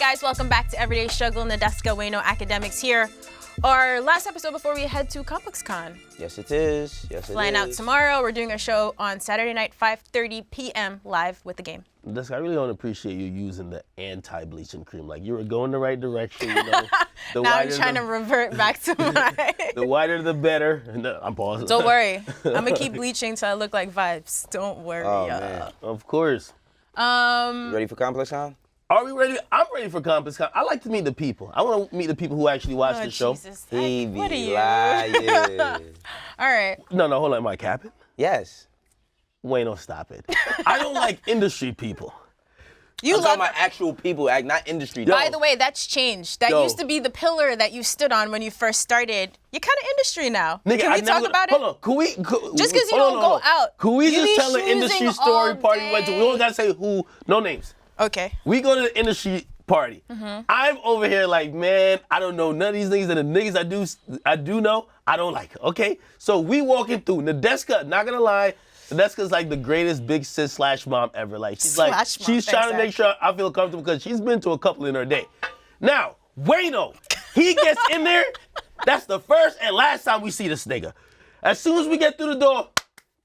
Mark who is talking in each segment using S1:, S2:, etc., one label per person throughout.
S1: guys, welcome back to Everyday Struggle. Nadeska, Wayno, Academics here. Our last episode before we head to ComplexCon.
S2: Yes, it is. Yes, it is.
S1: Flying out tomorrow. We're doing a show on Saturday night, 5:30 p.m. live with the game.
S3: Nadeska, I really don't appreciate you using the anti-bleaching cream. Like, you were going the right direction, you know.
S1: Now I'm trying to revert back to my...
S3: The whiter the better. No, I'm pausing.
S1: Don't worry. I'm going to keep bleaching till I look like Vibes. Don't worry,
S2: Oh,
S1: y'all.
S2: man.
S3: Of course.
S2: You ready for ComplexCon?
S3: Are we ready? I'm ready for ComplexCon. I like to meet the people. I want to meet the people who actually watch the show.
S1: Jesus.
S2: He be
S1: What are you?
S2: lying.
S1: All right.
S3: No, hold on. Am I capping?
S2: Yes.
S3: Wayne, don't stop it. I don't like industry people.
S1: You
S2: I'm
S1: love
S2: talking about actual people, not industry.
S1: By the way, that's changed. That used to be the pillar that you stood on when you first started. You're kind of industry now.
S3: Nigga,
S1: Can we talk about it?
S3: Hold on. Could we,
S1: Just because you don't go out.
S3: Could we
S1: You
S3: just
S1: be
S3: tell the industry
S1: schmoozing
S3: story
S1: all
S3: party we went to? We
S1: day.
S3: don't got to say who, no names.
S1: Okay.
S3: We go to the industry party. I'm over here like, man, I don't know none of these niggas, and the niggas I do know, I don't like. Okay? So we walking through. Nadeska, not gonna lie, Nadeska's like the greatest big sis / mom ever. Like, she's like,
S1: Slash mom,
S3: she's trying to make
S1: thanks,
S3: sure I feel comfortable because she's been to a couple in her day. Now, Wayno, he gets in there. That's the first and last time we see this nigga. As soon as we get through the door,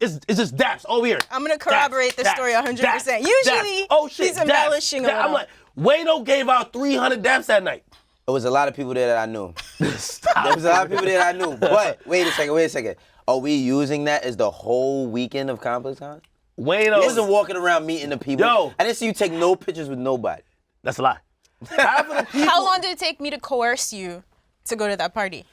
S3: it's just daps over here.
S1: I'm going to corroborate the story 100%. Usually, he's embellishing a little.
S3: I'm like, Wayno gave out 300 daps that night.
S2: There was a lot of people there that I knew.
S3: Stop.
S2: There was a lot of people there that I knew. But wait a second. Are we using that as the whole weekend of ComplexCon?
S3: Wayno.
S2: You wasn't walking around meeting the people.
S3: Yo.
S2: I didn't see you take no pictures with nobody.
S3: That's a lie. Half of the people.
S1: How long did it take me to coerce you to go to that party?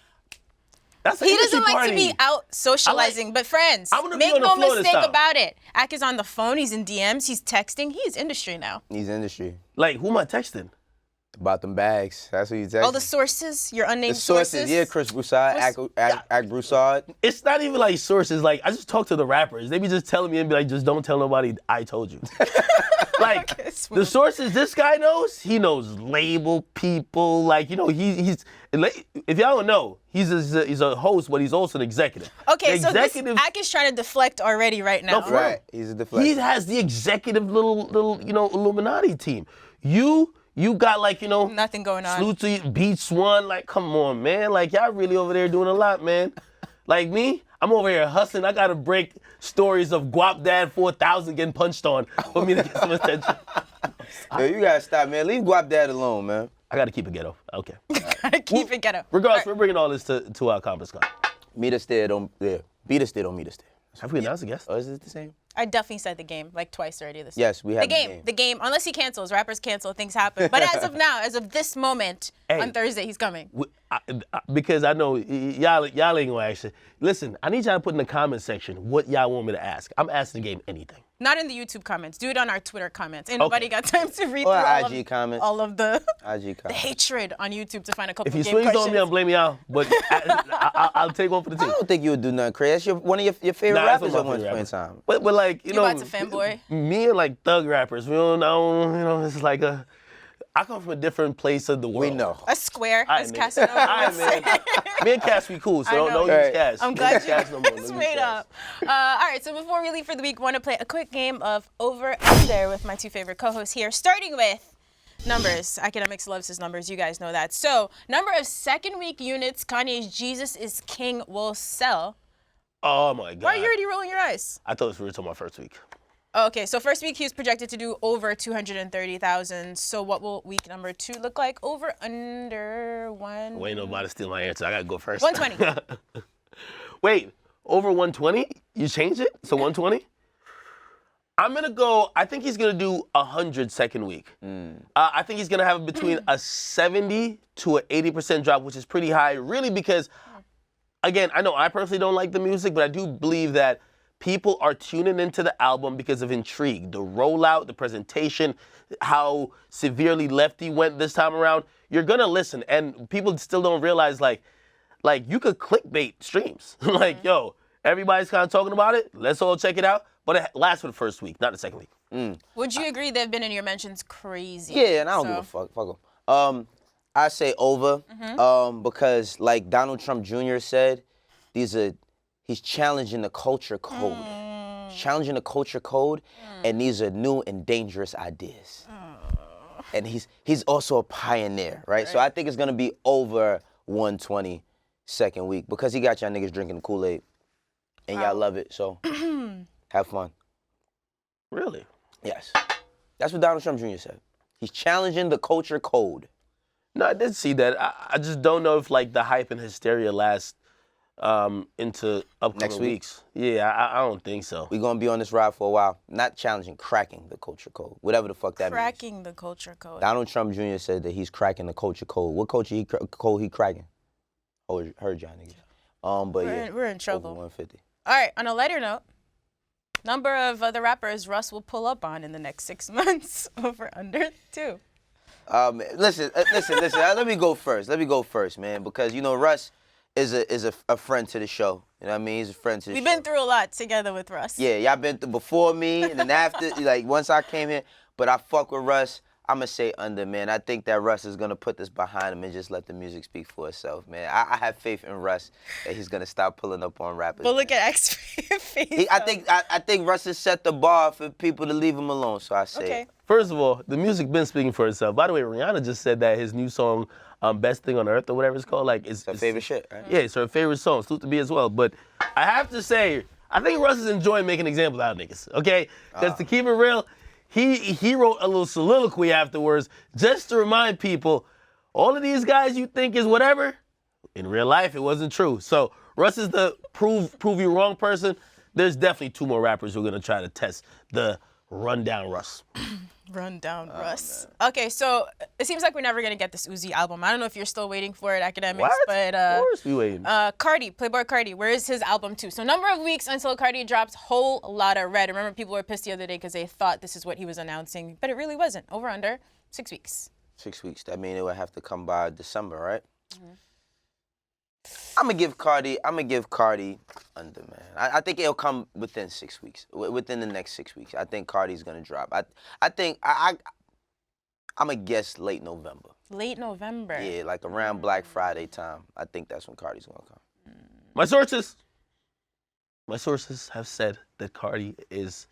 S3: That's an
S1: He
S3: industry
S1: doesn't like
S3: party.
S1: to be out socializing, but friends,
S3: I'm gonna be
S1: make
S3: on the
S1: no
S3: floor this
S1: mistake
S3: time.
S1: about it. Ak is on the phone, he's in DMs, he's texting, he's industry now.
S2: He's industry.
S3: Like, who am I texting?
S2: About them bags. That's what you texted.
S1: All the sources, your
S2: The
S1: unnamed
S2: sources. Yeah, Chris Broussard, Act Broussard.
S3: It's not even like sources. Like, I just talk to the rappers. They be just telling me and be like, just don't tell nobody I told you. Like, the sources this guy knows, he knows label people. Like, you know, he's if y'all don't know, he's a host, but he's also an executive.
S1: Okay,
S3: The
S1: so this
S3: executive-
S1: Ak is trying to deflect already right now.
S3: No, for real.
S2: Right. He's a deflector.
S3: He has the executive little you know, Illuminati team. You got like, you know,
S1: Nothing going on.
S3: Salute to you, Beats One. Like, come on, man. Like, y'all really over there doing a lot, man. Like me, I'm over here hustling. I gotta break stories of Guap Dad 4000 getting punched on for me to get some attention.
S2: Yo, you gotta stop, man. Leave Guap Dad alone, man.
S3: I gotta keep it ghetto. Okay.
S1: Keep it ghetto.
S3: Regardless,
S1: All
S3: we're bringing all this to our ComplexCon.
S2: Meet us there, don't beat us there, don't meet us there.
S3: Have we announced a guest?
S2: Oh, is it the same?
S1: I definitely said the game like twice already this
S2: Yes, we have
S1: the game. Unless he cancels, rappers cancel, things happen. But as of now, as of this moment, on Thursday, he's coming.
S3: Because I know y'all ain't gonna ask it. Listen, I need y'all to put in the comment section what y'all want me to ask. I'm asking the game anything.
S1: Not in the YouTube comments. Do it on our Twitter comments. Ain't nobody got time to read
S2: Or
S1: through
S2: IG comments.
S1: all of the
S2: IG comments.
S1: hatred on YouTube to find a couple
S3: If you
S1: of game
S3: swings
S1: questions.
S3: on me, I'm blaming y'all. But I'll take one for the
S2: I
S3: team.
S2: don't think you would do nothing crazy. That's one of your favorite
S3: Nah, that's
S2: rappers
S3: one
S2: at
S3: of my
S2: one
S3: favorite
S2: point in
S3: rappers.
S2: time.
S3: But like, you know,
S1: about to fanboy?
S3: Me and like thug rappers, we don't know, you know, it's like I come from a different place of the world.
S2: We know.
S1: A square,
S3: All
S1: as
S3: right,
S1: Casanova
S3: All right,
S1: would say.
S3: man. Me and Cass, we cool, so
S1: I
S3: don't
S1: know.
S3: use
S2: Right.
S3: Cass.
S1: I'm
S3: Don't
S1: glad
S3: use
S1: you
S3: Cass no more.
S1: it's
S3: Don't use
S1: made
S3: Cass.
S1: up. All right, so before we leave for the week, we want to play a quick game of Over Under with my two favorite co-hosts here, starting with numbers. Academics loves his numbers, you guys know that. So, number of second week units Kanye's Jesus is King will sell.
S3: Oh my God.
S1: Why are you already rolling your eyes?
S3: I thought this was talking about first week.
S1: Okay, so first week he was projected to do over 230,000. So what will week number 2 look like? Over, under, one.
S3: Wait, nobody steal my answer. I gotta go first.
S1: 120.
S3: Wait, over 120? You changed it? So 120? I'm gonna go, I think he's gonna do 100 second week. I think he's gonna have between a 70 to an 80% drop, which is pretty high, really, because, again, I know I personally don't like the music, but I do believe that people are tuning into the album because of intrigue. The rollout, the presentation, how severely lefty went this time around. You're gonna listen, and people still don't realize, like you could clickbait streams. Like, yo, everybody's kind of talking about it. Let's all check it out. But it lasts for the first week, not the second week.
S1: Would you agree they've been in your mentions crazy?
S2: Yeah, and I don't give a fuck. Fuck them. I say over because, like Donald Trump Jr. said, he's challenging the culture code. Challenging the culture code, and these are new and dangerous ideas. and he's also a pioneer, right? So I think it's gonna be over 120 second week because he got y'all niggas drinking the Kool-Aid, and y'all love it. So have fun.
S3: Really?
S2: Yes, that's what Donald Trump Jr. said. He's challenging the culture code.
S3: No, I did see that. I just don't know if like the hype and hysteria lasts into upcoming
S2: Next week?
S3: weeks. Yeah, I don't think so.
S2: We're gonna be on this ride for a while. Not challenging, cracking the culture code. Whatever the fuck that means.
S1: Cracking the culture code.
S2: Donald Trump Jr. said that he's cracking the culture code. What culture code he cracking? Oh, heard y'all niggas. But
S1: We're in trouble.
S2: Over 150.
S1: All right, on a lighter note, number of other rappers Russ will pull up on in the next 6 months, over under 2.
S2: Listen. Let me go first, man, because you know Russ is a friend to the show. You know what I mean? He's a friend to the show.
S1: We've been through a lot together with Russ.
S2: Yeah, y'all been through before me and then after. Like once I came here, but I fuck with Russ. I'ma say under, man. I think that Russ is gonna put this behind him and just let the music speak for itself, man. I have faith in Russ that he's gonna stop pulling up on rappers.
S1: But look at X face.
S2: I think Russ has set the bar for people to leave him alone. So I say,
S1: Okay.
S3: First of all, the music been speaking for itself. By the way, Rihanna just said that his new song, Best Thing on Earth or whatever it's called, like it's
S2: her favorite shit, right?
S3: Yeah, it's her favorite song. Salute to me as well. But I have to say, I think Russ is enjoying making examples out of niggas. Okay, because to keep it real, he wrote a little soliloquy afterwards just to remind people, all of these guys you think is whatever, in real life it wasn't true. So Russ is the prove you wrong person. There's definitely 2 more rappers who are gonna try to test the rundown Russ.
S1: Run down Russ. Okay, so it seems like we're never gonna get this Uzi album. I don't know if you're still waiting for it, academics,
S3: What?
S1: but
S3: Of course we waiting.
S1: Carti, Playboi Carti, where is his album too? So number of weeks until Carti drops Whole Lotta Red. Remember, people were pissed the other day because they thought this is what he was announcing, but it really wasn't. Over under 6 weeks.
S2: 6 weeks. That means it would have to come by December, right? I'm gonna give Carti under, man. I think it'll come within 6 weeks. Within the next 6 weeks, I think Carti's gonna drop. I think I'm gonna guess late November.
S1: Late November.
S2: Yeah, like around Black Friday time. I think that's when Carti's gonna come.
S3: My sources have said that Carti is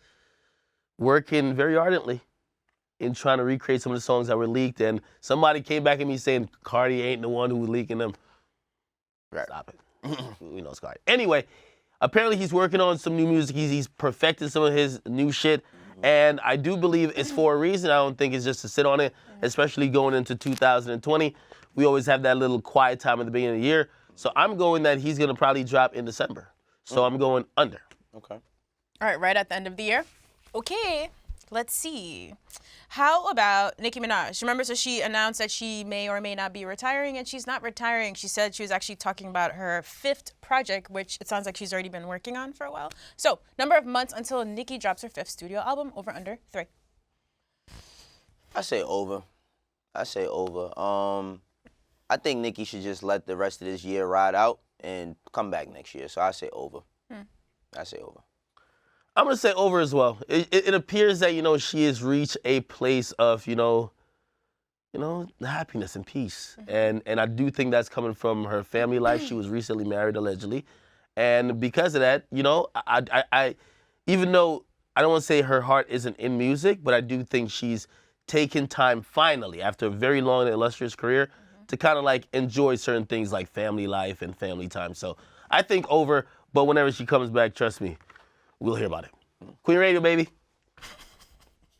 S3: working very ardently in trying to recreate some of the songs that were leaked, and somebody came back at me saying Carti ain't the one who was leaking them.
S2: Right.
S3: Stop it. We know it's Carti. Anyway, apparently he's working on some new music. He's perfected some of his new shit, and I do believe it's for a reason. I don't think it's just to sit on it, especially going into 2020. We always have that little quiet time at the beginning of the year. So I'm going that he's going to probably drop in December. So I'm going under.
S2: Okay.
S1: All right at the end of the year. Okay, let's see. How about Nicki Minaj? Remember, so she announced that she may or may not be retiring, and she's not retiring. She said she was actually talking about her 5th project, which it sounds like she's already been working on for a while. So, number of months until Nicki drops her 5th studio album, over under 3.
S2: I say over. I think Nicki should just let the rest of this year ride out and come back next year. So I say over. I say over.
S3: I'm going to say over as well. It appears that, she has reached a place of, happiness and peace. And I do think that's coming from her family life. She was recently married, allegedly. And because of that, I even though I don't want to say her heart isn't in music, but I do think she's taken time finally, after a very long and illustrious career, to kind of like enjoy certain things like family life and family time. So I think over, but whenever she comes back, trust me, we'll hear about it. Queen Radio, baby.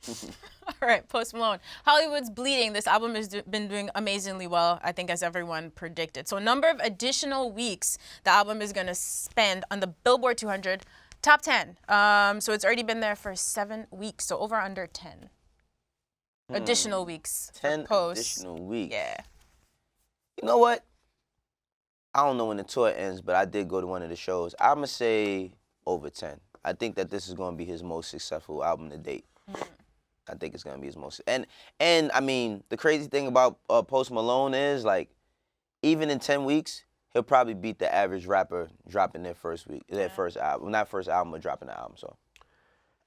S1: All right, Post Malone. Hollywood's Bleeding. This album has been doing amazingly well, I think, as everyone predicted. So number of additional weeks the album is going to spend on the Billboard 200 top 10. So it's already been there for 7 weeks, so over under 10. Additional weeks.
S2: 10
S1: Post.
S2: additional weeks.
S1: Yeah.
S2: You know what? I don't know when the tour ends, but I did go to one of the shows. I'm going to say over 10. I think that this is going to be his most successful album to date. I think it's going to be his most. And I mean, the crazy thing about Post Malone is, like, even in 10 weeks, he'll probably beat the average rapper dropping their first album. Not first album, but dropping the album, so.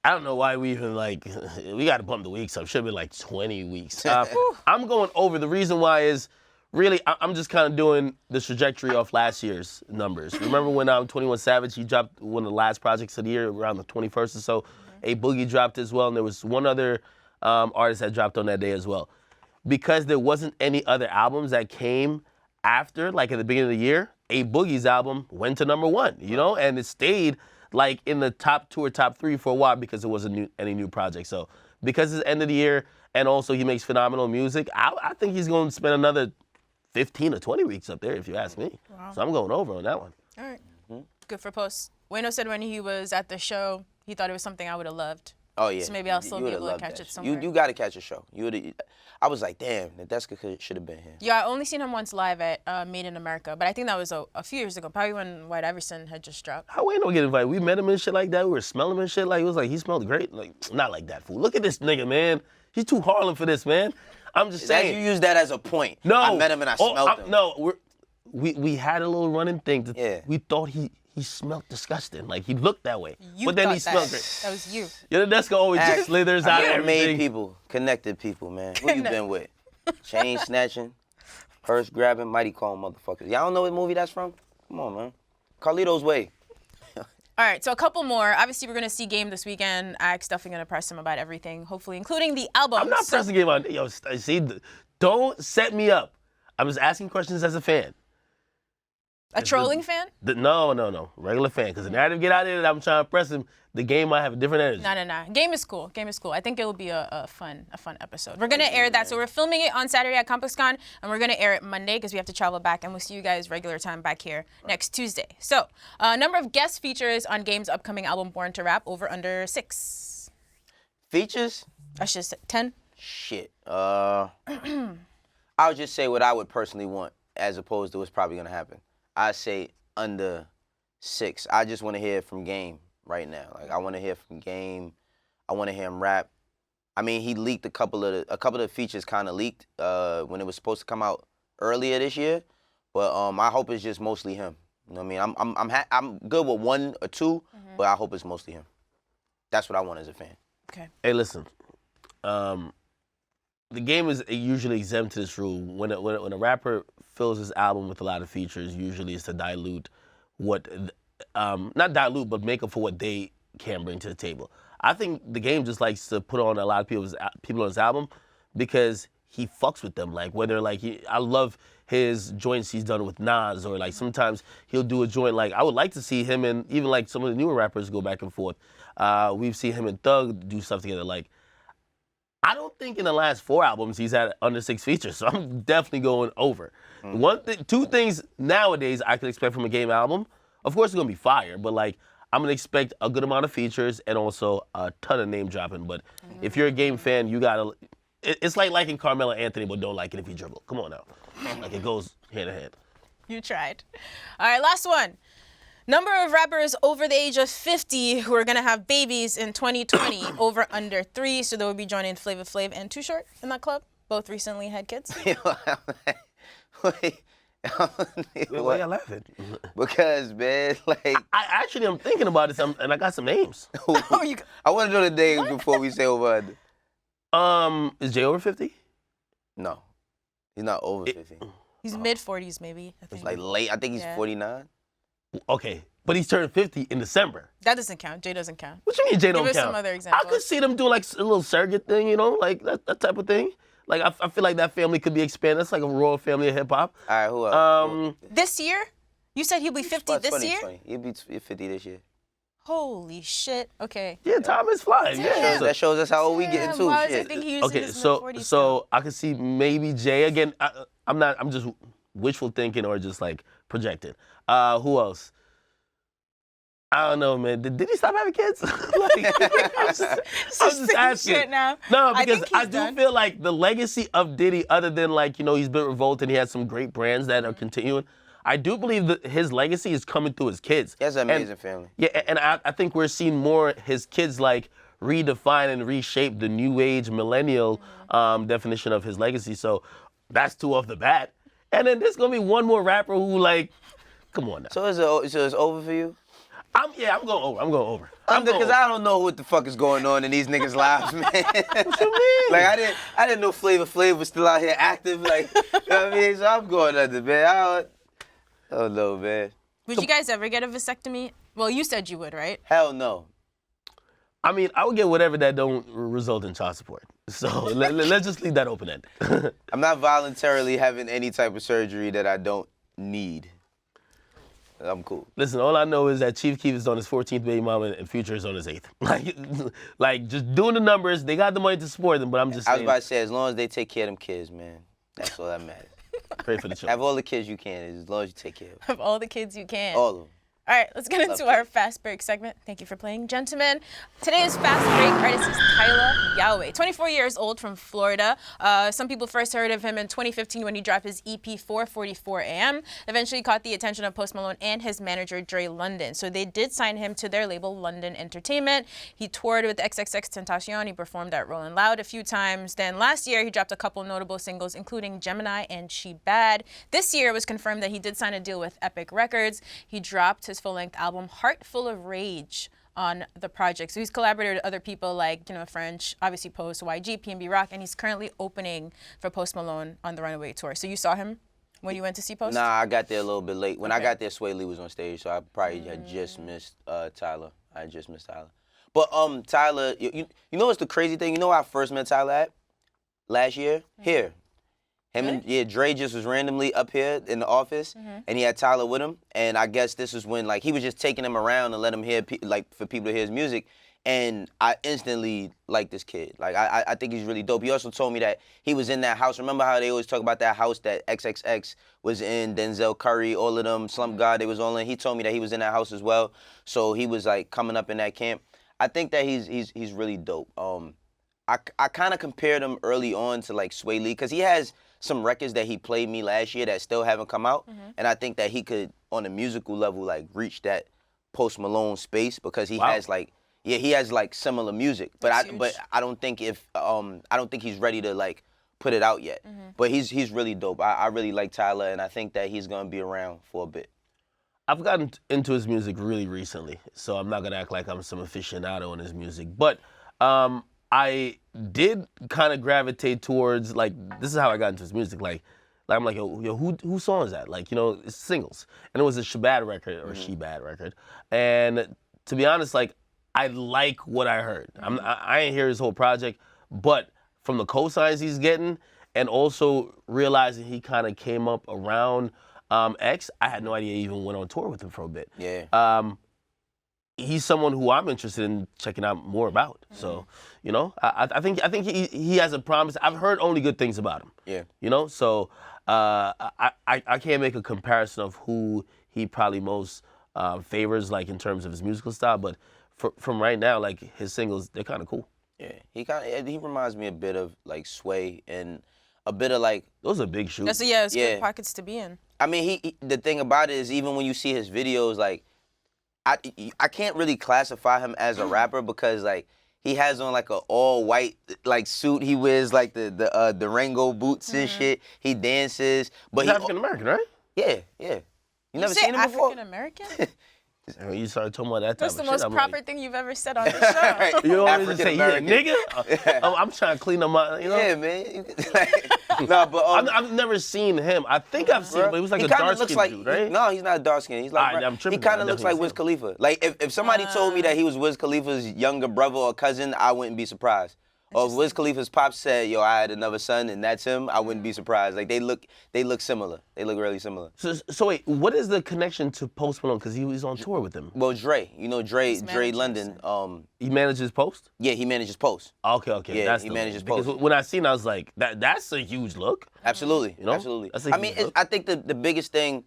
S3: I don't know why we even, we got to bump the weeks up. Should have been 20 weeks. I'm going over. The reason why is, really, I'm just kind of doing the trajectory off last year's numbers. Remember when 21 Savage, he dropped one of the last projects of the year around the 21st or so. A Boogie dropped as well, and there was one other artist that dropped on that day as well. because there wasn't any other albums that came after, like at the beginning of the year, A Boogie's album went to #1, you know, and it stayed like in the top 2 or top 3 for a while because there wasn't any new project. So because it's the end of the year and also he makes phenomenal music, I think he's going to spend another 15 or 20 weeks up there, if you ask me. Wow. So I'm going over on that one.
S1: All right. Good for posts. Wayno said when he was at the show, he thought it was something I would have loved.
S2: Oh, yeah.
S1: So maybe I'll still be able to catch it somewhere.
S2: You got to catch a show. I was like, damn, Nadeska should have been here.
S1: Yeah, I only seen him once live at Made in America, but I think that was a few years ago, probably when White Iverson had just dropped.
S3: How Wayno get invited? We met him and shit like that. We were smelling him and shit. Like, it was like, he smelled great. Like, not like that, fool. Look at this nigga, man. He's too Harlem for this, man. I'm just saying.
S2: You use that as a point.
S3: No.
S2: I met him and I smelled him.
S3: No, we had a little running thing.
S2: Yeah.
S3: We thought he smelled disgusting. Like, he looked that way.
S1: But then he smelled great. That was you.
S3: Yeah, Nadeska always just slithers out of everything.
S2: Made people, connected people, man. Who you been with? Chain snatching, purse grabbing, mighty calm motherfuckers. Y'all don't know what movie that's from? Come on, man. Carlito's Way.
S1: All right, so a couple more. Obviously, we're going to see Game this weekend. Axe definitely going to press him about everything, hopefully, including the album.
S3: I'm not pressing Game on. Yo, see, don't set me up. I'm just asking questions as a fan.
S1: A trolling fan?
S3: No. Regular fan. Because the narrative get out there that I'm trying to press him, the game might have a different energy.
S1: No. Game is cool. I think it'll be a fun episode. We're going to air that. So we're filming it on Saturday at ComplexCon, and we're going to air it Monday because we have to travel back, and we'll see you guys regular time back here next Tuesday. So number of guest features on Game's upcoming album, Born to Rap, over under 6.
S2: Features?
S1: That's just 10.
S2: Shit. I would just say what I would personally want as opposed to what's probably going to happen. I say under 6. I just want to hear from Game right now. Like, I want to hear from Game. I want to hear him rap. I mean, he leaked a couple of the features kind of leaked when it was supposed to come out earlier this year. But I hope it's just mostly him. You know what I mean? I'm good with 1 or 2, but I hope it's mostly him. That's what I want as a fan.
S1: Okay.
S3: Hey, listen. The Game is usually exempt to this rule. When a rapper fills his album with a lot of features, usually it's to dilute not dilute, but make up for what they can bring to the table. I think the Game just likes to put on a lot of people on his album because he fucks with them. Like, whether I love his joints he's done with Nas, or like sometimes he'll do a joint. Like, I would like to see him and even like some of the newer rappers go back and forth. We've seen him and Thug do stuff together. Like, I don't think in the last 4 albums he's had under 6 features, so I'm definitely going over. 2 things nowadays I could expect from a Game album. Of course, it's gonna be fire, but like, I'm gonna expect a good amount of features and also a ton of name dropping. But if you're a Game fan, you gotta. It's like liking Carmelo Anthony, but don't like it if he dribble. Come on now, like, it goes hand in hand.
S1: You tried. All right, last one. Number of rappers over the age of 50 who are going to have babies in 2020, over under 3. So they will be joining Flavor Flav and Too Short in that club. Both recently had kids.
S2: Wait.
S3: Why y'all laughing?
S2: Because, man, like...
S3: I'm thinking about this, and I got some names.
S2: I want to know the names before we say over under.
S3: Is Jay over 50?
S2: No. He's not over 50.
S1: He's mid-40s, maybe. I think.
S2: It's like late. I think he's 49.
S3: Okay, but he's turning 50 in December.
S1: That doesn't count. Jay doesn't count.
S3: What you mean Jay don't count?
S1: Give us some other examples.
S3: I could see them doing like a little surrogate thing, you know, like that type of thing. Like, I feel like that family could be expanded. That's like a royal family of hip hop.
S2: All right, who else?
S1: This year? You said he'll be 50 this year?
S2: 20. He'll be 50 this year.
S1: Holy shit. Okay.
S3: Yeah, time is flying. Yeah.
S2: That shows us how old we getting too.
S1: Why
S2: Shit.
S1: I think he was in his mid-40s
S3: so I could see maybe Jay again. I'm just wishful thinking or just like projected. Who else? I don't know, man. Did he stop having kids? I'm just asking.
S1: Shit now.
S3: No, because I do feel like the legacy of Diddy, other than like, you know, he's been revolted and he has some great brands that are continuing. I do believe that his legacy is coming through his kids.
S2: He has an amazing family.
S3: Yeah, and I think we're seeing more his kids like redefine and reshape the new age millennial definition of his legacy. So that's 2 off the bat. And then there's gonna be one more rapper who like, come on now.
S2: So it's over for you?
S3: I'm going over.
S2: Because I don't know what the fuck is going on in these niggas' lives, man.
S3: What you mean?
S2: Like, I didn't know Flavor Flav was still out here active. Like, you know what I mean? So I'm going under, man. I don't know, man.
S1: Would you guys ever get a vasectomy? Well, you said you would, right?
S2: Hell no.
S3: I mean, I would get whatever that don't result in child support. So let's just leave that open-ended.
S2: I'm not voluntarily having any type of surgery that I don't need. I'm cool.
S3: Listen, all I know is that Chief Keef is on his 14th baby mama and Future is on his 8th. Like just doing the numbers, they got the money to support them, but I'm just saying.
S2: I was about to say, as long as they take care of them kids, man, that's all that matters.
S3: Pray for the children.
S2: Have all the kids you can, as long as you take care of them.
S1: Of all the kids you can.
S2: All of them.
S1: All right, let's get into our fast break segment. Thank you for playing, gentlemen. Today's fast break artist is Tyla, Yaweh, 24 years old from Florida. Some people first heard of him in 2015 when he dropped his EP 4:44 AM. Eventually caught the attention of Post Malone and his manager Dre London. So they did sign him to their label London Entertainment. He toured with XXXTentacion. He performed at Rollin' Loud a few times. Then last year he dropped a couple notable singles, including Gemini and She Bad. This year it was confirmed that he did sign a deal with Epic Records. He dropped his full-length album Heart Full of Rage on the project. So he's collaborated with other people like, French, obviously Post, YG, PNB Rock, and he's currently opening for Post Malone on the Runaway Tour. So you saw him when you went to see Post?
S2: Nah, I got there a little bit late. When I got there, Sway Lee was on stage, so I probably had just missed Tyla. I had just missed Tyla. But Tyla, you know what's the crazy thing? You know where I first met Tyla at? Last year? Here. Him and Dre just was randomly up here in the office, and he had Tyla with him. And I guess this was when he was just taking him around and let him hear for people to hear his music. And I instantly liked this kid. I think he's really dope. He also told me that he was in that house. Remember how they always talk about that house that XXX was in, Denzel Curry, all of them, Slump God, they was all in. He told me that he was in that house as well. So he was coming up in that camp. I think that he's really dope. I kind of compared him early on to Sway Lee because he has some records that he played me last year that still haven't come out, and I think that he could, on a musical level, reach that Post Malone space because he has he has similar music, but I don't think he's ready to put it out yet. But he's really dope. I really like Tyla, and I think that he's gonna be around for a bit.
S3: I've gotten into his music really recently, so I'm not gonna act like I'm some aficionado on his music, but I did kind of gravitate towards this is how I got into his music. I'm like, yo, who song is that? It's singles, and it was a She Bad record or She Bad record, and to be honest, I like what I heard. I ain't hear his whole project, but from the cosigns he's getting, and also realizing he kind of came up around X, I had no idea he even went on tour with him for a bit.
S2: Yeah.
S3: He's someone who I'm interested in checking out more about. So, I think he has a promise. I've heard only good things about him.
S2: Yeah.
S3: So I can't make a comparison of who he probably most favors, in terms of his musical style. But from right now, his singles, they're kind of cool.
S2: Yeah. He reminds me a bit of Sway and a bit of
S3: those are big shoes.
S1: It's good pockets to be in.
S2: I mean, the thing about it is even when you see his videos, I can't really classify him as a rapper because he has on an all white suit. He wears the Rango boots and shit. He dances, but
S3: he's African American, right?
S2: Yeah. You never seen him before?
S1: African American?
S3: You started talking about that type
S1: That's
S3: of
S1: the
S3: shit.
S1: most proper thing you've ever said on the show.
S3: You don't want me to say, yeah, nigga? I'm trying to clean up my,
S2: Yeah, man. No, but
S3: I've never seen him. I think I've seen him, but he was a dark-skinned dude, right?
S2: No, he's not dark-skinned. He's he kind of looks like Wiz Khalifa. If somebody told me that he was Wiz Khalifa's younger brother or cousin, I wouldn't be surprised. Or if Wiz Khalifa's pop said, yo, I had another son and that's him, I wouldn't be surprised. They look similar. They look really similar.
S3: So wait, what is the connection to Post Malone? Because he was on tour with him.
S2: Well, Dre. Dre London.
S3: He manages Post?
S2: Yeah, he manages Post.
S3: Okay.
S2: Yeah,
S3: that's
S2: he manages
S3: Post.
S2: Post.
S3: Because when I seen it, I was like, that's a huge look.
S2: Absolutely. Absolutely. I think the biggest thing,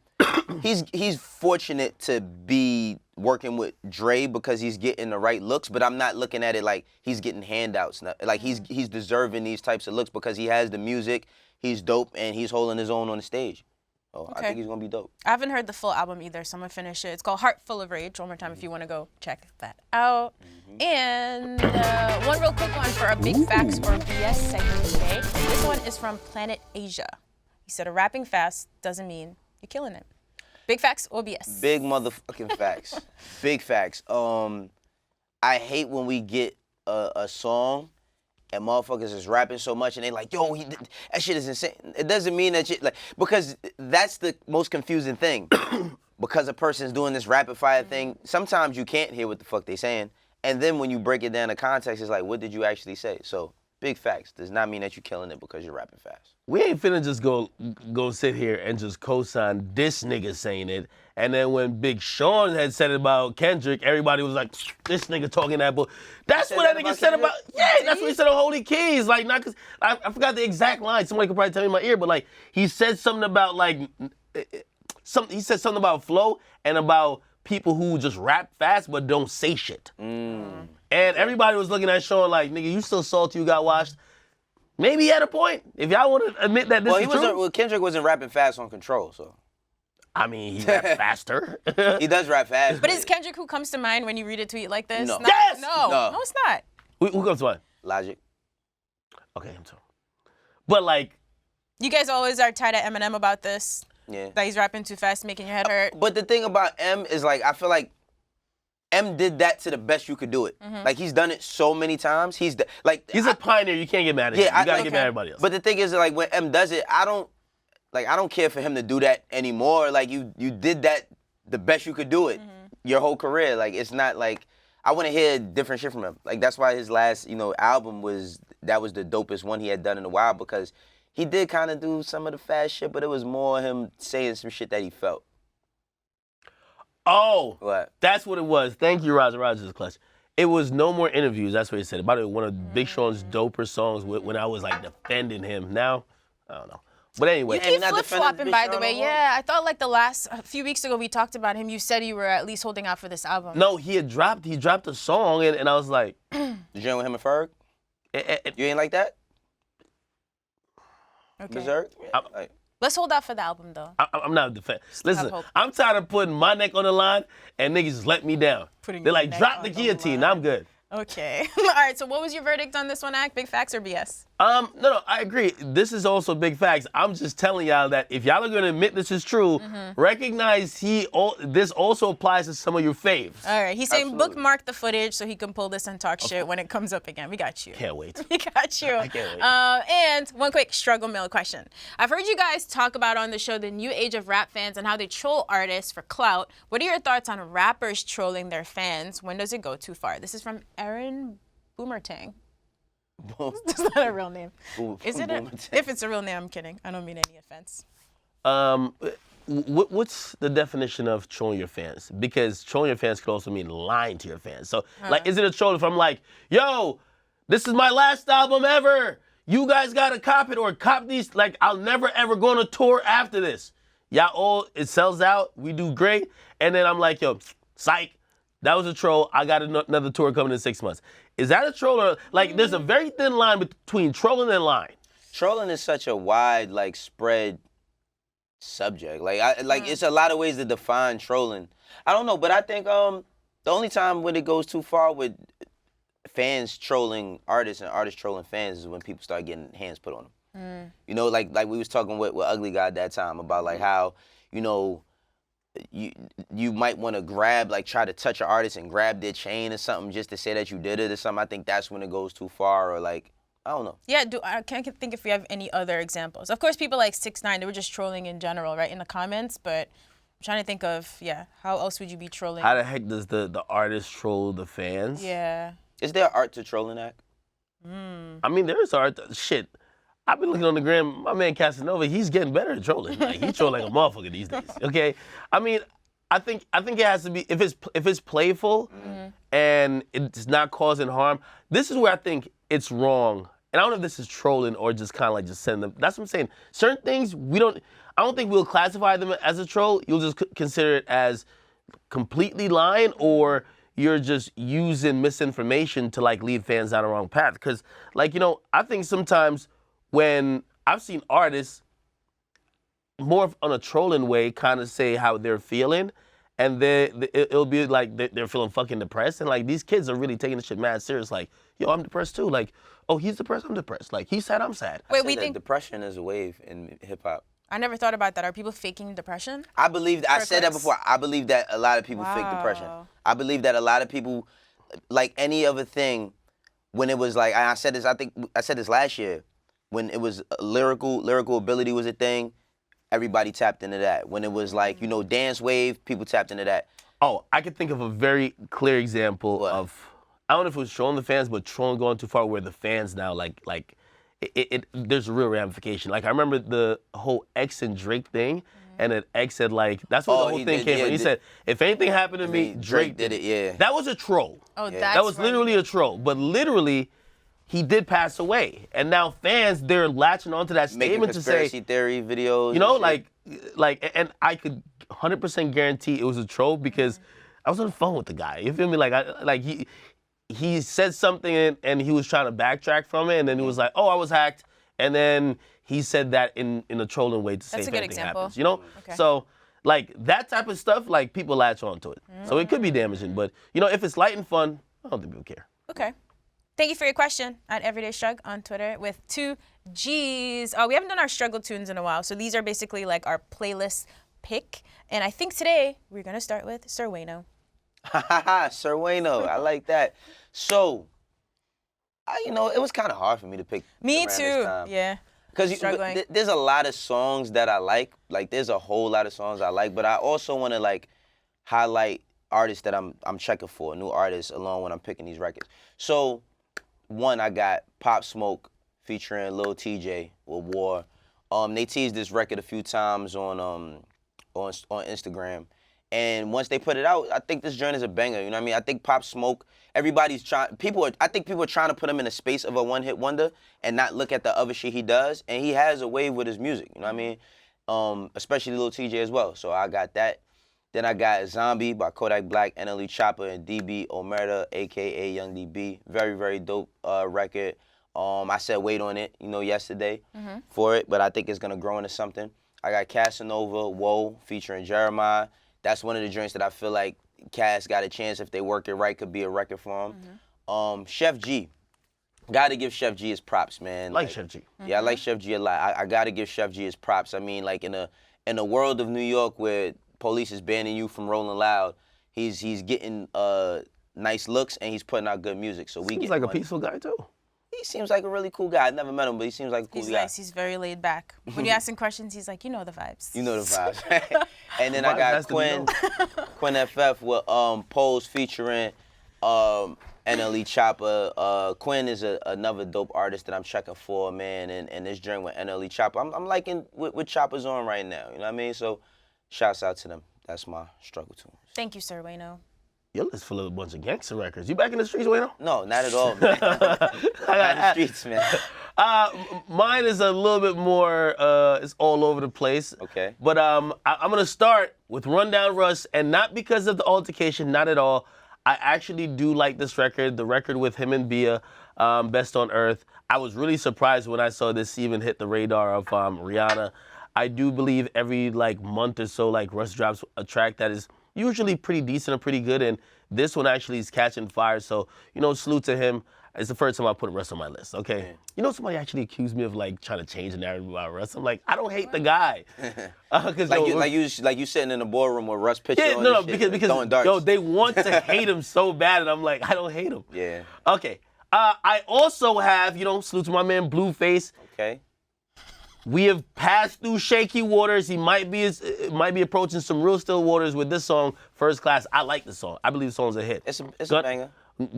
S2: he's fortunate to be working with Dre because he's getting the right looks, but I'm not looking at it like he's getting handouts. He's deserving these types of looks because he has the music, he's dope, and he's holding his own on the stage. Oh, okay. I think he's gonna be dope.
S1: I haven't heard the full album either, so I'm gonna finish it. It's called Heart Full of Rage. One more time if you want to go check that out. And one real quick one for our Big Facts or BS segment today. This one is from Planet Asia. He said, rapping fast doesn't mean you're killing it. Big facts or BS?
S2: Big motherfucking facts. Big facts. I hate when we get a song and motherfuckers is rapping so much and they like, yo, that shit is insane. It doesn't mean that shit, because that's the most confusing thing. Because a person's doing this rapid fire thing, sometimes you can't hear what the fuck they saying. And then when you break it down to context, it's like, what did you actually say? So big facts does not mean that you're killing it because you're rapping fast.
S3: We ain't finna just go sit here and just co-sign this nigga saying it. And then when Big Sean had said it about Kendrick, everybody was like, this nigga talking that bull. That's what that nigga said about, that's what he said on Holy Keys. Like, not cause, I forgot the exact line. Somebody could probably tell me in my ear, but like, he said something about like, he said something about flow and about people who just rap fast but don't say shit. And everybody was looking at Sean like, nigga, you still salty, you got washed. Maybe he had a point. If y'all want to admit that this is true.
S2: Well, Kendrick wasn't rapping fast on Control, so.
S3: I mean, he rap faster.
S2: He does rap fast.
S1: But is Kendrick who comes to mind when you read a tweet like this?
S2: No.
S3: Yes!
S1: No, it's not.
S3: Who comes to mind?
S2: Logic.
S3: Okay, him too. But like,
S1: You guys always are tied at Eminem about this.
S2: Yeah.
S1: That he's rapping too fast, making your head hurt.
S2: But the thing about M is like, I feel like M did that to the best you could do it. Like he's done it so many times. He's
S3: a pioneer. You can't get mad at him. You gotta get mad at everybody else.
S2: But the thing is, like when M does it, I don't care for him to do that anymore. Like you did that the best you could do it your whole career. Like it's not like I want to hear different shit from him. Like that's why his last album was the dopest one he had done in a while, because he did kind of do some of the fast shit, but it was more him saying some shit that he felt.
S3: Oh,
S2: What?
S3: That's what it was. Thank you, Roger. Roger's clutch. It was No More Interviews. That's what he said. By the way, one of Big Sean's doper songs when I was like defending him. Now, I don't know. But anyway.
S1: You keep
S2: not
S1: flip-flopping,
S2: defending
S1: by
S2: Big
S1: the
S2: Sean
S1: way.
S2: no more?
S1: Yeah, I thought like a few weeks ago we talked about him. You said you were at least holding out for this album.
S3: No, he dropped a song and I was like,
S2: The joint with him and Ferg? You ain't like that?
S1: Okay.
S2: Berserk? Like,
S1: Let's hold out for the album, though.
S3: I'm not a defender. Listen,
S1: hope.
S3: I'm tired of putting my neck on the line and niggas just let me down.
S1: Putting
S3: They're
S1: your
S3: like,
S1: neck
S3: drop
S1: on
S3: the
S1: the
S3: guillotine.
S1: line.
S3: I'm good.
S1: Okay. All right, so what was your verdict on this one, Act? Big facts or BS?
S3: No, I agree. This is also big facts. I'm just telling y'all that if y'all are gonna admit this is true, recognize this also applies to some of your faves.
S1: All right, he's saying
S2: Absolutely.
S1: bookmark the footage so he can pull this and talk shit when it comes up again. We got you.
S3: Can't wait.
S1: We got you.
S3: I can't wait.
S1: And one quick struggle mail question. I've heard you guys talk about on the show the new age of rap fans and how they troll artists for clout. What are your thoughts on rappers trolling their fans? When does it go too far? This is from Aaron Boomertang. That's not a real name. Is it? If it's a real name, I'm kidding. I don't mean any offense.
S3: What's the definition of trolling your fans? Because trolling your fans could also mean lying to your fans. So, like, is it a troll if I'm like, yo, this is my last album ever. You guys gotta cop it or cop these. Like, I'll never ever go on a tour after this. It sells out. We do great. And then I'm like, yo, psych. That was a troll. I got another tour coming in 6 months. Is that a troll or like? There's a very thin line between trolling and lying.
S2: Trolling is such a wide, like, spread subject. Like, it's a lot of ways to define trolling. I don't know, but I think the only time when it goes too far with fans trolling artists and artists trolling fans is when people start getting hands put on them. You know, like we was talking with Ugly Guy at that time about like how, you might want to try to touch an artist and grab their chain or something just to say that you did it or something. I think that's when it goes too far, or like, I don't know.
S1: Yeah, I can't think if we have any other examples. Of course, people like 6ix9ine, they were just trolling in general, right, in the comments, but I'm trying to think of, how else would you be trolling?
S3: How the heck does the artist troll the fans?
S1: Yeah.
S2: Is there art to trolling, Act?
S3: I mean, there is art. Shit. I've been looking on the gram. My man Casanova, he's getting better at trolling. Like, he troll like a motherfucker these days. Okay, I mean, I think it has to be if it's playful and it's not causing harm. This is where I think it's wrong. And I don't know if this is trolling or just kind of like just sending them. That's what I'm saying. Certain things I don't think we'll classify them as a troll. You'll just consider it as completely lying, or you're just using misinformation to like lead fans down the wrong path. Because like, I think sometimes when I've seen artists more on a trolling way kind of say how they're feeling, and it'll be like they're feeling fucking depressed, and like these kids are really taking this shit mad serious. Like, yo, I'm depressed too. Like, oh, he's depressed, I'm depressed. Like, he's sad, I'm sad.
S1: Wait,
S2: I
S1: we
S2: said that
S1: think
S2: depression is a wave in hip hop.
S1: I never thought about that. Are people faking depression?
S2: I believe I said that
S1: clicks.
S2: before. I believe that a lot of people fake depression.
S1: Wow.
S2: I believe that a lot of people, like any other thing, when it was like I said this, I think I said this last year, when it was lyrical ability was a thing, everybody tapped into that. When it was like, dance wave, people tapped into that.
S3: Oh, I could think of a very clear example
S2: What?
S3: of I don't know if it was trolling the fans, but trolling going too far where the fans now there's a real ramification. Like I remember the whole X and Drake thing, and then X said like that's where the whole thing came from. He said, if anything happened to me, Drake did it.
S2: Yeah.
S3: That was a troll.
S1: Oh,
S3: That was literally a troll. But literally, he did pass away, and now fans they're latching onto that statement to say
S2: conspiracy theory videos.
S3: You know, like, and I could 100% guarantee it was a troll because I was on the phone with the guy. You feel me? Like he said something and he was trying to backtrack from it, and then he was like, "Oh, I was hacked," and then he said that in a trolling way to say if anything happens. You know, so like that type of stuff, like people latch onto it. So it could be damaging, but you know, if it's light and fun, I don't think people care.
S1: Okay. Thank you for your question at Everyday Shrug on Twitter with 2 G's. We haven't done our struggle tunes in a while, so these are basically like our playlist pick. And I think today we're gonna start with Sir Wayno.
S2: Sir Wayno, I like that. So, you know, it was kind of hard for me to pick.
S1: Me
S2: around
S1: too.
S2: this time.
S1: Yeah.
S2: Because there's a lot of songs that I like. Like, there's a whole lot of songs I like, but I also want to like highlight artists that I'm checking for, new artists, along when I'm picking these records. So, one, I got Pop Smoke featuring Lil TJ with War. They teased this record a few times on Instagram, and once they put it out, I think this joint is a banger. You know what I mean? I think Pop Smoke, I think people are trying to put him in the space of a one-hit wonder and not look at the other shit he does, and he has a wave with his music. You know what I mean? Especially Lil TJ as well. So I got that. Then I got Zombie by Kodak Black, NLE Chopper, and DB Omerta, a.k.a. Young DB. Very, very dope record. I said wait on it, you know, yesterday for it, but I think it's going to grow into something. I got Casanova, Whoa, featuring Jeremiah. That's one of the joints that I feel like Cass got a chance, if they work it right, could be a record for him. Chef G. Got to give Chef G his props, man.
S3: Like Chef G.
S2: Yeah, I like Chef G a lot. I got to give Chef G his props. I mean, like in a world of New York where police is banning you from rolling loud, he's getting nice looks and he's putting out good music. So
S3: Seems like a peaceful guy too.
S2: He seems like a really cool guy. I never met him, but he seems like a cool guy.
S1: He's nice. He's very laid back. When you ask him questions, he's like, you know the vibes.
S2: You know the vibes. And then I got Quinn FF with Pose featuring NLE Chopper. Quinn is another dope artist that I'm checking for, man. And this joint with NLE Chopper, I'm liking what Chopper's on right now. You know what I mean? So shouts out to them. That's my struggle tune.
S1: Thank you, Sir Wayno.
S3: Your list full of a bunch of gangster records. You back in the streets, Wayno?
S2: No, not at all, man. Not in the streets, man.
S3: Mine is a little bit more, it's all over the place.
S2: Okay.
S3: But I'm going to start with Rundown Russ, and not because of the altercation, not at all. I actually do like this record, the record with him and Bia, Best on Earth. I was really surprised when I saw this even hit the radar of Rihanna. I do believe every month or so, Russ drops a track that is usually pretty decent and pretty good, and this one actually is catching fire. So, salute to him. It's the first time I put Russ on my list, okay?
S2: Yeah.
S3: Somebody actually accused me of trying to change the narrative about Russ. I'm like, I don't hate the guy.
S2: You sitting in the boardroom with Russ pitching on
S3: because
S2: throwing darts.
S3: they want to hate him so bad, and I'm like, I don't hate him.
S2: Yeah.
S3: Okay. I also have, salute to my man Blueface.
S2: Okay.
S3: We have passed through shaky waters. He might be approaching some real still waters with this song, First Class. I like the song. I believe the song's a hit.
S2: It's a banger.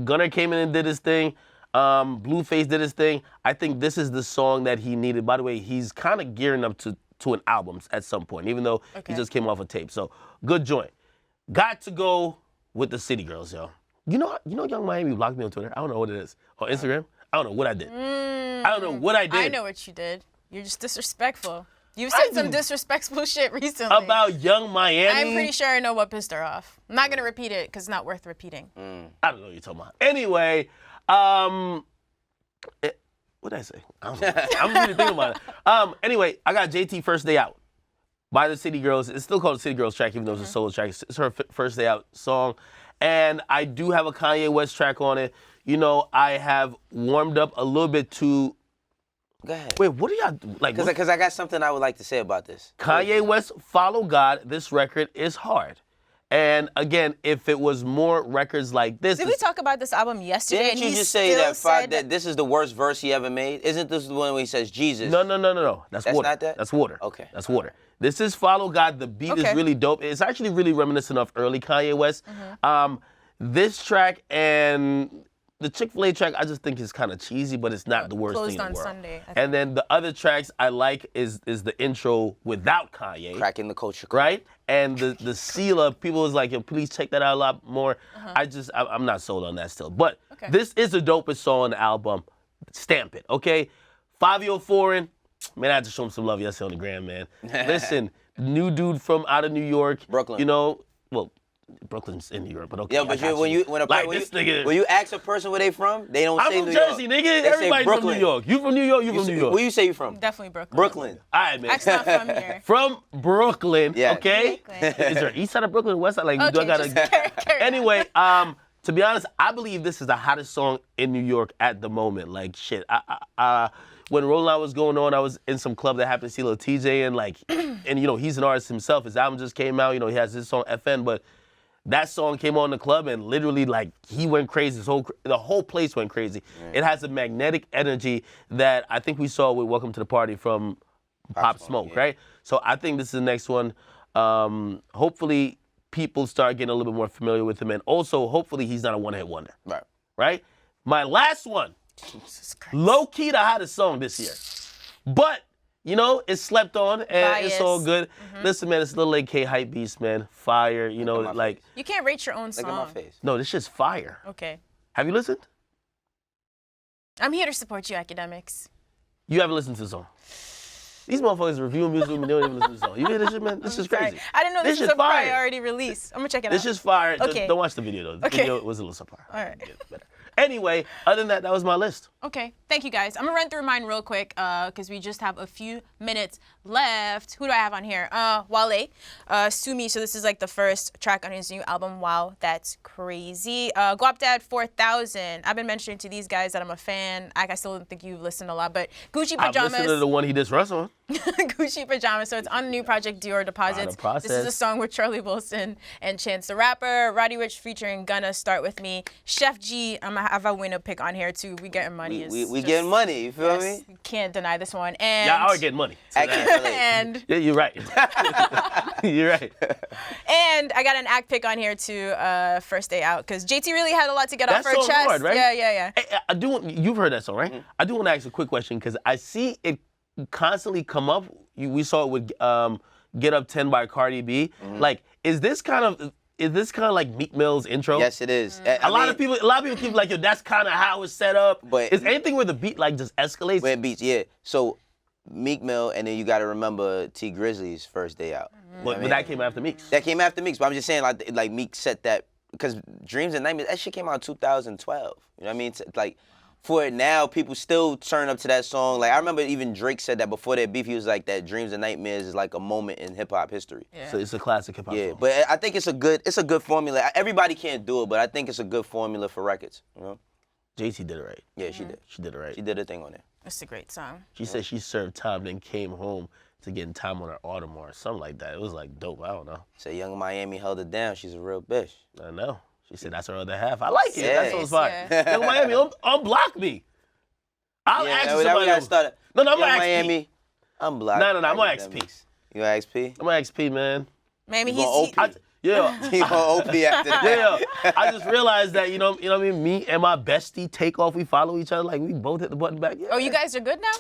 S3: Gunner came in and did his thing. Blueface did his thing. I think this is the song that he needed. By the way, he's kind of gearing up to an album at some point, even though he just came off a tape. So, good joint. Got to go with the City Girls, yo. You know Young Miami blocked me on Twitter? I don't know what it is. On Instagram? I don't know what I did. I don't know what I did.
S1: I know what you did. You're just disrespectful. You've said some disrespectful shit recently.
S3: About Young Miami?
S1: I'm pretty sure I know what pissed her off. I'm not going to repeat it because it's not worth repeating.
S3: I don't know what you're talking about. Anyway, what did I say? I don't know. I'm really thinking about it. Anyway, I got JT First Day Out by the City Girls. It's still called the City Girls track, even though it's a solo track. It's her First Day Out song. And I do have a Kanye West track on it. I have warmed up a little bit to...
S2: Go ahead.
S3: Wait, what are y'all
S2: Because I got something I would like to say about this.
S3: Kanye West, Follow God. This record is hard. And again, if it was more records like this...
S1: Did we talk about this album yesterday?
S2: Didn't you just say that this is the worst verse he ever made? Isn't this the one where he says Jesus?
S3: No. That's Water.
S2: Not that?
S3: That's Water.
S2: Okay.
S3: That's Water. This is Follow God. The beat is really dope. It's actually really reminiscent of early Kanye West. This track and the Chick-fil-A track I just think is kind of cheesy, but it's not the worst
S1: Closed
S3: thing in
S1: on
S3: the world.
S1: Sunday, I think.
S3: And then the other tracks I like is the intro without Kanye.
S2: Cracking the culture.
S3: Right? And the Sela, people was like, yo, please check that out a lot more. I'm not sold on that still. But this is the dopest song on the album. Stamp it, okay? 5-Year Foreign, man, I had to show him some love yesterday on the gram, man. Listen, new dude from out of New York.
S2: Brooklyn.
S3: You know, well, Brooklyn's in New York, but okay.
S2: Yeah, but when you ask a person where they from, they don't say New York.
S3: I'm from Jersey, nigga. Everybody's from New York. You from New York, you from New York.
S2: Where you say you from?
S1: Definitely Brooklyn.
S2: Brooklyn.
S3: All right, man.
S1: X not from here.
S3: From Brooklyn,
S2: Yeah.
S3: okay?
S1: Brooklyn.
S3: Is there east side of Brooklyn, west side? Like,
S1: Okay,
S3: I gotta.
S1: just carry on.
S3: Anyway, to be honest, I believe this is the hottest song in New York at the moment. Like, shit. When Rolling Loud was going on, I was in some club that happened to see Lil TJ, and like, and you know, he's an artist himself. His album just came out. You know, he has his song FN, but that song came on in the club, and literally, like, he went crazy. The whole place went crazy. It has a magnetic energy that I think we saw with Welcome to the Party from Pop Smoke, right? So I think this is the next one. Hopefully, people start getting a little bit more familiar with him, and also, hopefully, he's not a one-hit wonder. Right? My last one, low-key the hottest song this year. But, you know, it's slept on, and it's all good. Listen, man, it's Lil AK Hype Beast, man. Fire, you know, like.
S1: You can't rate your own song.
S2: Look at my face.
S3: No, this shit's fire.
S1: Okay.
S3: Have you listened?
S1: I'm here to support you, academics.
S3: You haven't listened to the song. These motherfuckers review music and they don't even listen to the song. You hear this shit, man? This is crazy.
S1: I didn't know this was a
S3: fire.
S1: priority release. I'm gonna check it out.
S3: This is fire.
S1: Okay.
S3: Don't watch the video, though. The video was a little subpar.
S1: All right.
S3: Anyway, other than that, that was my list.
S1: Okay, thank you guys. I'm gonna run through mine real quick because we just have a few minutes left. Who do I have on here? Yaweh, Sue Me. So this is like the first track on his new album. Wow, that's crazy. Guapdad 4000. I've been mentioning to these guys that I'm a fan. I still don't think you've listened a lot, but Gucci Pajamas.
S3: I've listened to the one he did Russ on.
S1: Gucci Pajamas. So it's on the new project Dior Deposits. This is a song with Charlie Wilson and Chance the Rapper. Roddy Ricch featuring Gunna, Start With Me. Chef G, I'm gonna have a winner pick on here too. We getting money.
S2: We getting money, you feel me?
S1: Can't deny this one. And
S3: Y'all are getting money.
S1: and
S3: yeah, you're right. You're right.
S1: And I got an act pick on here too, First Day Out, because JT really had a lot to get off her chest.
S3: Hard, right?
S1: Yeah.
S3: Hey, you've heard that song, right? I do want to ask a quick question because I see it constantly come up. We saw it with Get Up 10 by Cardi B. Like, is this kind of like Meek Mill's intro?
S2: Yes, it is.
S3: A lot of people keep like, yo, that's kind of how it's set up.
S2: But
S3: is anything where the beat like just escalates?
S2: Where it beats, yeah. So Meek Mill, and then you got to remember T Grizzly's First Day Out.
S3: But that came after Meek's.
S2: That came after Meek's, but I'm just saying like Meek set that, because Dreams and Nightmares, that shit came out in 2012. You know what I mean? Like, for it now, people still turn up to that song. Like, I remember even Drake said that before their beef, he was like that Dreams and Nightmares is like a moment in hip hop history.
S1: Yeah.
S3: So it's a classic hip hop song.
S2: But I think it's a good formula. Everybody can't do it, but I think it's a good formula for records, you know?
S3: JT did it right.
S2: Yeah, she did.
S3: She did it right.
S2: She did her thing on it.
S1: It's a great song.
S3: She said she served time, then came home to get time on her Audemars, or something like that. It was like dope. I don't know.
S2: Say Young Miami held it down. She's a real bitch.
S3: I know. She said that's her other half. I like it.
S2: Yeah.
S3: That sounds fine. Young Miami, unblock me. I'll ask somebody. I'm gonna ask
S2: Miami,
S3: P.
S2: unblock.
S3: No, I'm gonna ask P.
S2: You gonna ask P?
S3: I'm gonna ask P, man.
S1: Maybe
S2: You gonna OP?
S3: Yeah.
S2: He gonna OP after that.
S3: Yeah. I just realized that, you know what I mean? Me and my bestie Takeoff, we follow each other. Like, we both hit the button back. Yeah.
S1: Oh, you guys are good now?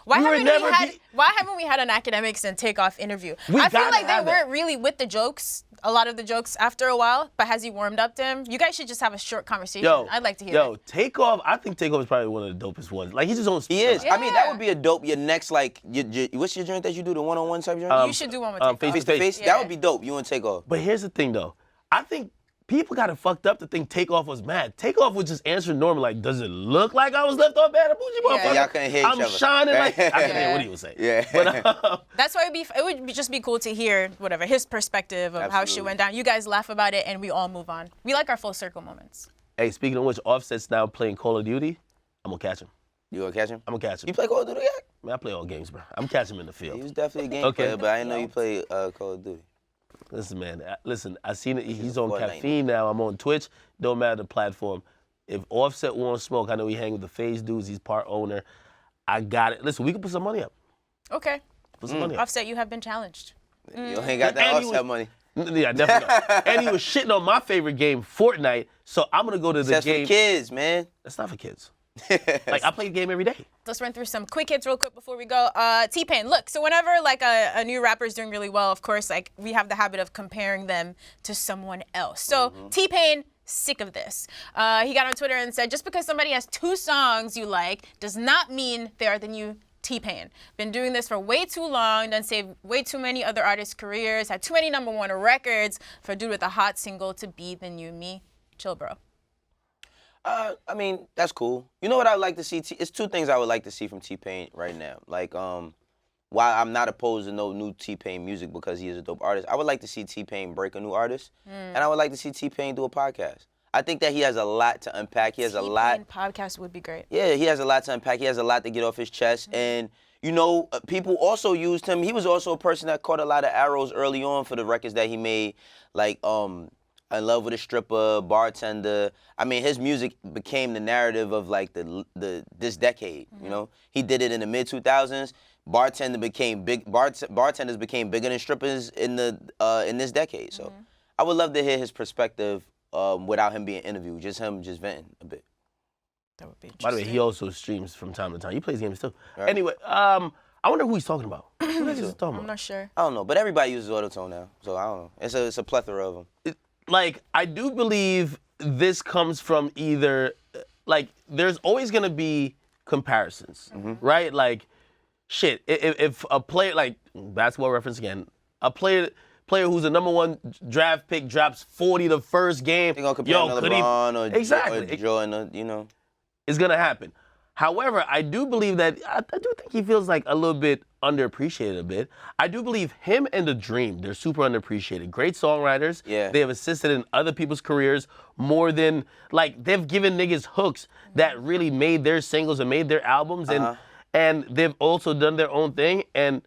S1: Why haven't we had an academics and Takeoff interview? I feel like they weren't really with the jokes, a lot of the jokes after a while, but has he warmed up to him? You guys should just have a short conversation. I'd like to hear it.
S3: Takeoff, I think Takeoff is probably one of the dopest ones. Like, he just don't speak.
S2: He is.
S1: Yeah.
S2: I mean, that would be a dope, your next, like, what's your joint that you do, the one-on-one type joint?
S1: You should do one with Takeoff.
S3: Face to
S2: Face-to-face?
S1: Yeah.
S2: That would be dope. You and Takeoff.
S3: But here's the thing, though. I think people got it fucked up to think Takeoff was mad. Takeoff was just answering normal, like, does it look like I was left off bad?
S2: Yeah, y'all couldn't hear each other.
S3: I'm shining like, I couldn't hear what he was saying.
S2: Yeah.
S3: But,
S1: That's why it would just be cool to hear whatever his perspective of how shit went down. You guys laugh about it and we all move on. We like our full circle moments.
S3: Hey, speaking of which, Offset's now playing Call of Duty. I'm gonna catch him.
S2: You gonna catch him?
S3: I'm gonna catch him.
S2: You play Call of Duty yet?
S3: Man, I play all games, bro. I'm catching him in the
S2: He
S3: field.
S2: was definitely a game player, but I didn't know you played Call of Duty.
S3: Listen, man. I seen it. He's on
S2: Fortnite.
S3: Caffeine now. I'm on Twitch. Don't matter the platform. If Offset wants smoke, I know he hang with the FaZe dudes. He's part owner. I got it. Listen, we can put some money up.
S1: Okay.
S3: Put some money up.
S1: Offset, you have been challenged.
S2: You ain't got that Offset money.
S3: Yeah, definitely not. And he was shitting on my favorite game, Fortnite. So I'm gonna go to the
S2: That's
S3: game.
S2: for kids, man.
S3: That's not for kids. Like I play the game every day.
S1: Let's run through some quick hits real quick before we go. T-Pain, look, so whenever like a new rapper is doing really well, of course, like we have the habit of comparing them to someone else. So T-Pain, sick of this. He got on Twitter and said, just because somebody has 2 songs you like does not mean they are the new T-Pain. Been doing this for way too long, done saved way too many other artists' careers, had too many #1 records for a dude with a hot single to be the new me. Chill, bro.
S2: I mean, that's cool. You know what I would like to see? It's 2 things I would like to see from T-Pain right now. Like, while I'm not opposed to no new T-Pain music because he is a dope artist, I would like to see T-Pain break a new artist, and I would like to see T-Pain do a podcast. I think that he has a lot to unpack. He has a lot.
S1: T-Pain podcast would be great.
S2: Yeah, he has a lot to unpack. He has a lot to get off his chest, and you know, people also used him. He was also a person that caught a lot of arrows early on for the records that he made, like In Love with a Stripper, Bartender. I mean, his music became the narrative of like this decade. You know, he did it in the mid-2000s. Bartenders became bigger than strippers in this decade. So, I would love to hear his perspective without him being interviewed, just him venting a bit.
S1: That would be
S3: By the way, he also streams from time to time. He plays games too. Right. Anyway, I wonder who he's talking about. Who is he talking about?
S1: I'm not sure.
S2: I don't know, but everybody uses autotune now, so I don't know. It's a plethora of them.
S3: Like, I do believe this comes from either, like, there's always gonna be comparisons, right? Like, shit, if a player, like, basketball reference again, a player who's a #1 draft pick drops 40 the first game,
S2: They're gonna compare him to LeBron or Jordan, or, you know.
S3: It's gonna happen. However, I do believe that, I do think he feels like a little bit underappreciated a bit. I do believe him and The Dream, they're super underappreciated. Great songwriters.
S2: Yeah.
S3: They have assisted in other people's careers more than, like, they've given niggas hooks that really made their singles and made their albums, and they've also done their own thing. And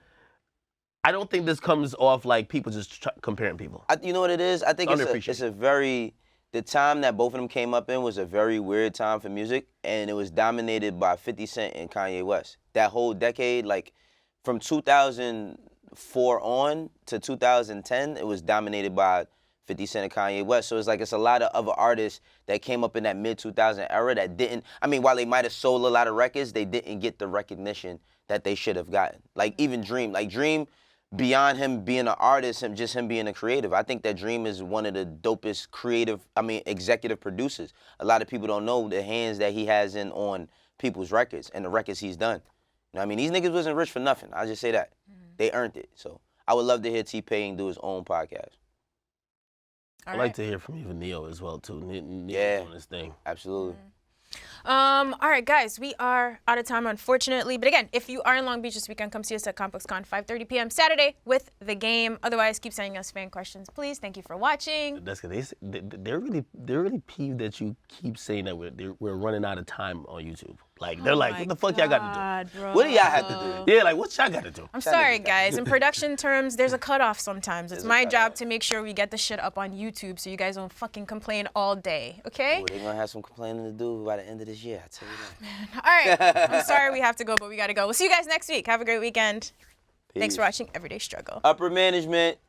S3: I don't think this comes off like people just comparing people.
S2: You know what it is? I think it's a very... The time that both of them came up in was a very weird time for music, and it was dominated by 50 Cent and Kanye West. That whole decade, like from 2004 on to 2010, it was dominated by 50 Cent and Kanye West. So it's a lot of other artists that came up in that mid-2000 era that didn't, I mean, while they might have sold a lot of records, they didn't get the recognition that they should have gotten. Like even Dream. Like Dream, beyond him being an artist, him being a creative, I think that Dream is one of the dopest executive producers. A lot of people don't know the hands that he has on people's records and the records he's done. You know what I mean? These niggas wasn't rich for nothing. I'll just say that. They earned it. So I would love to hear T-Pain do his own podcast.
S3: I'd like to hear from even Neo as well, too. Neo's doing his thing.
S2: Absolutely.
S1: All right, guys, we are out of time, unfortunately. But again, if you are in Long Beach this weekend, come see us at ComplexCon, 5:30 p.m. Saturday with The Game. Otherwise, keep sending us fan questions, please. Thank you for watching.
S3: That's good. They're really peeved that you keep saying that we're running out of time on YouTube. Like, they're like, what the fuck y'all got to do?
S1: Bro.
S2: What do y'all have to do?
S3: Yeah, like, what y'all got to do?
S1: I'm sorry, guys. In production terms, there's a cutoff sometimes. It's my job to make sure we get the shit up on YouTube so you guys don't fucking complain all day, okay?
S2: Ooh, they're going to have some complaining to do by the end of this year, I tell you that.
S1: Man. All right. I'm sorry we have to go, but we got to go. We'll see you guys next week. Have a great weekend. Peace. Thanks for watching Everyday Struggle.
S2: Upper management.